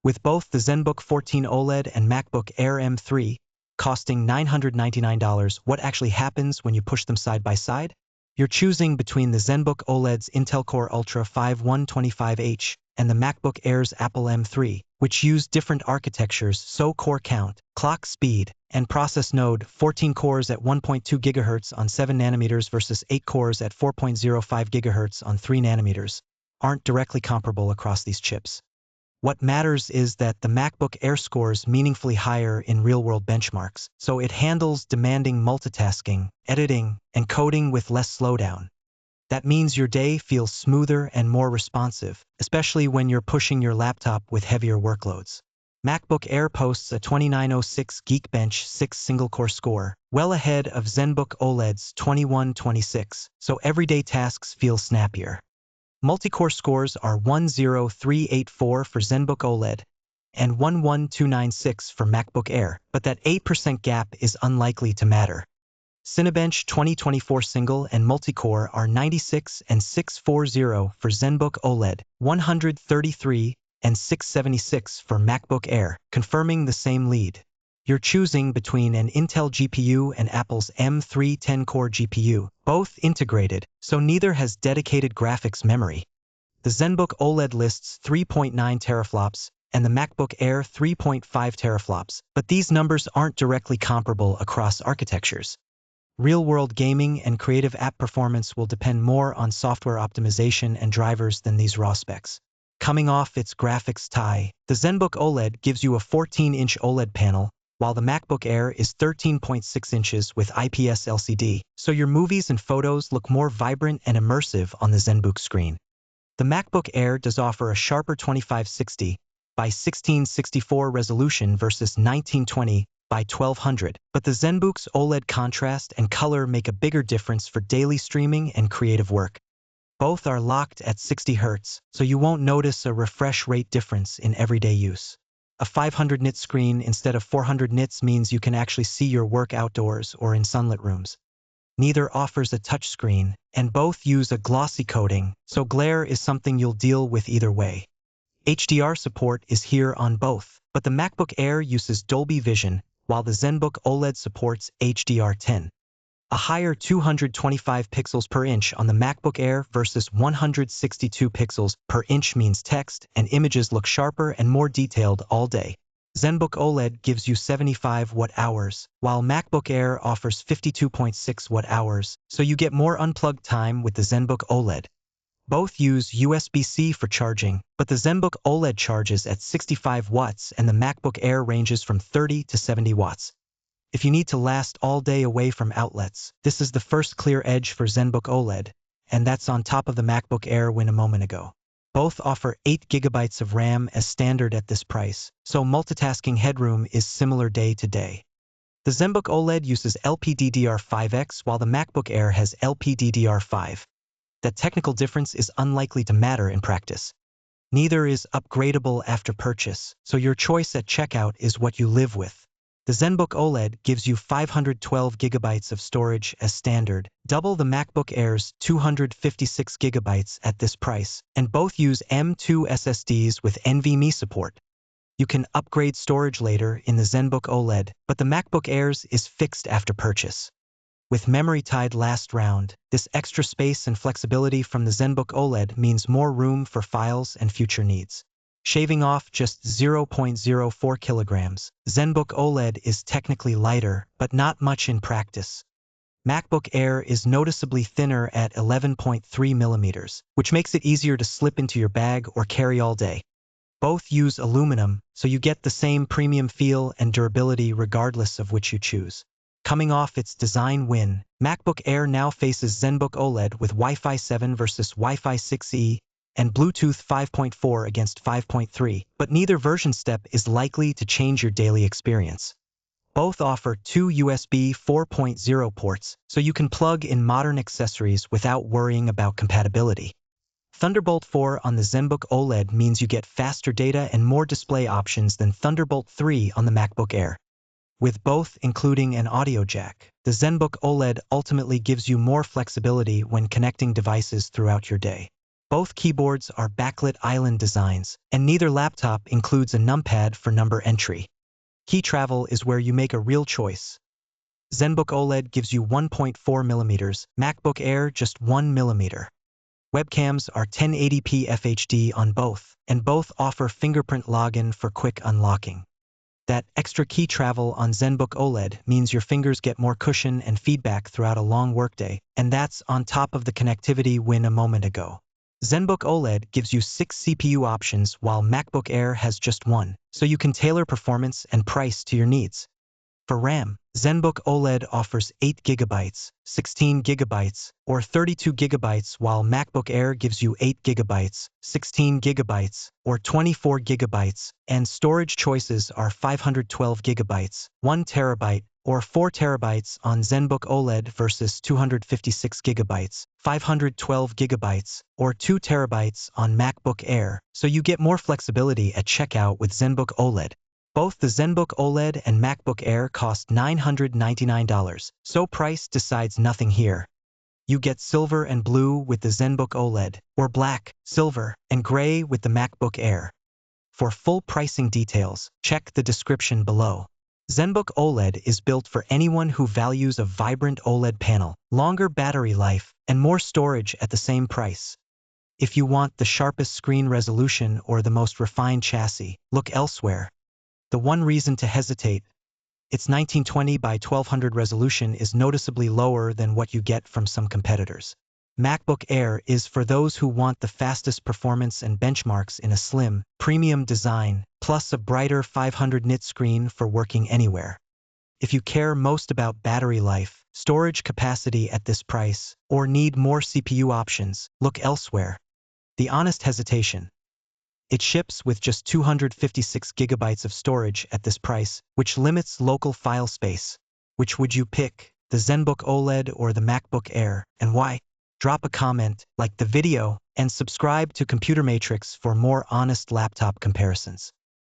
With both the Zenbook 14 OLED and MacBook Air M3 costing $999, what actually happens when you push them side by side? You're choosing between the Zenbook OLED's Intel Core Ultra 5125H and the MacBook Air's Apple M3, which use different architectures, so core count, clock speed, and process node 14 cores at 1.2 GHz on 7 nanometers versus 8 cores at 4.05 GHz on 3 nanometers, aren't directly comparable across these chips. What matters is that the MacBook Air scores meaningfully higher in real-world benchmarks, so it handles demanding multitasking, editing, and coding with less slowdown. That means your day feels smoother and more responsive, especially when you're pushing your laptop with heavier workloads. MacBook Air posts a 2906 Geekbench 6 single-core score, well ahead of Zenbook OLED's 2126, so everyday tasks feel snappier. Multi-core scores are 10384 for Zenbook OLED and 11296 for MacBook Air, but that 8% gap is unlikely to matter. Cinebench 2024 single and multi-core are 96 and 640 for Zenbook OLED, 133 and 676 for MacBook Air, confirming the same lead. You're choosing between an Intel GPU and Apple's M3 10-core GPU, both integrated, so neither has dedicated graphics memory. The Zenbook OLED lists 3.9 teraflops and the MacBook Air 3.5 teraflops, but these numbers aren't directly comparable across architectures. Real-world gaming and creative app performance will depend more on software optimization and drivers than these raw specs. Coming off its graphics tie, the Zenbook OLED gives you a 14-inch OLED panel, while the MacBook Air is 13.6 inches with IPS LCD, so your movies and photos look more vibrant and immersive on the Zenbook screen. The MacBook Air does offer a sharper 2560 by 1664 resolution versus 1920 by 1200, but the Zenbook's OLED contrast and color make a bigger difference for daily streaming and creative work. Both are locked at 60 Hz, so you won't notice a refresh rate difference in everyday use. A 500 nit screen instead of 400 nits means you can actually see your work outdoors or in sunlit rooms. Neither offers a touchscreen, and both use a glossy coating, so glare is something you'll deal with either way. HDR support is here on both, but the MacBook Air uses Dolby Vision, while the Zenbook OLED supports HDR10. A higher 225 pixels per inch on the MacBook Air versus 162 pixels per inch means text and images look sharper and more detailed all day. Zenbook OLED gives you 75 watt-hours, while MacBook Air offers 52.6 watt-hours, so you get more unplugged time with the Zenbook OLED. Both use USB-C for charging, but the Zenbook OLED charges at 65 watts and the MacBook Air ranges from 30 to 70 watts. If you need to last all day away from outlets, this is the first clear edge for Zenbook OLED, and that's on top of the MacBook Air win a moment ago. Both offer 8 GB of RAM as standard at this price, so multitasking headroom is similar day to day. The Zenbook OLED uses LPDDR5X while the MacBook Air has LPDDR5. That technical difference is unlikely to matter in practice. Neither is upgradable after purchase, so your choice at checkout is what you live with. The Zenbook OLED gives you 512 GB of storage as standard, double the MacBook Air's 256 GB at this price, and both use M2 SSDs with NVMe support. You can upgrade storage later in the Zenbook OLED, but the MacBook Air's is fixed after purchase. With memory tied last round, this extra space and flexibility from the Zenbook OLED means more room for files and future needs. Shaving off just 0.04 kilograms, Zenbook OLED is technically lighter, but not much in practice. MacBook Air is noticeably thinner at 11.3 millimeters, which makes it easier to slip into your bag or carry all day. Both use aluminum, so you get the same premium feel and durability regardless of which you choose. Coming off its design win, MacBook Air now faces Zenbook OLED with Wi-Fi 7 versus Wi-Fi 6E, and Bluetooth 5.4 against 5.3, but neither version step is likely to change your daily experience. Both offer 2 USB 4.0 ports, so you can plug in modern accessories without worrying about compatibility. Thunderbolt 4 on the Zenbook OLED means you get faster data and more display options than Thunderbolt 3 on the MacBook Air. With both including an audio jack, the Zenbook OLED ultimately gives you more flexibility when connecting devices throughout your day. Both keyboards are backlit island designs, and neither laptop includes a numpad for number entry. Key travel is where you make a real choice. Zenbook OLED gives you 1.4 mm, MacBook Air just 1 mm. Webcams are 1080p FHD on both, and both offer fingerprint login for quick unlocking. That extra key travel on Zenbook OLED means your fingers get more cushion and feedback throughout a long workday, and that's on top of the connectivity win a moment ago. Zenbook OLED gives you 6 CPU options while MacBook Air has just one, so you can tailor performance and price to your needs. For RAM, Zenbook OLED offers 8 GB, 16 GB, or 32 GB, while MacBook Air gives you 8 GB, 16 GB, or 24 GB, and storage choices are 512 GB, 1 TB, or 4 TB on Zenbook OLED versus 256 GB, 512 GB, or 2 TB on MacBook Air, so you get more flexibility at checkout with Zenbook OLED. Both the Zenbook OLED and MacBook Air cost $999, so price decides nothing here. You get silver and blue with the Zenbook OLED, or black, silver, and gray with the MacBook Air. For full pricing details, check the description below. Zenbook OLED is built for anyone who values a vibrant OLED panel, longer battery life, and more storage at the same price. If you want the sharpest screen resolution or the most refined chassis, look elsewhere. The one reason to hesitate, its 1920 by 1200 resolution is noticeably lower than what you get from some competitors. MacBook Air is for those who want the fastest performance and benchmarks in a slim, premium design, plus a brighter 500 nit screen for working anywhere. If you care most about battery life, storage capacity at this price, or need more CPU options, look elsewhere. The honest hesitation. It ships with just 256 GB of storage at this price, which limits local file space. Which would you pick, the Zenbook OLED or the MacBook Air, and why? Drop a comment, like the video, and subscribe to Computer Matrix for more honest laptop comparisons.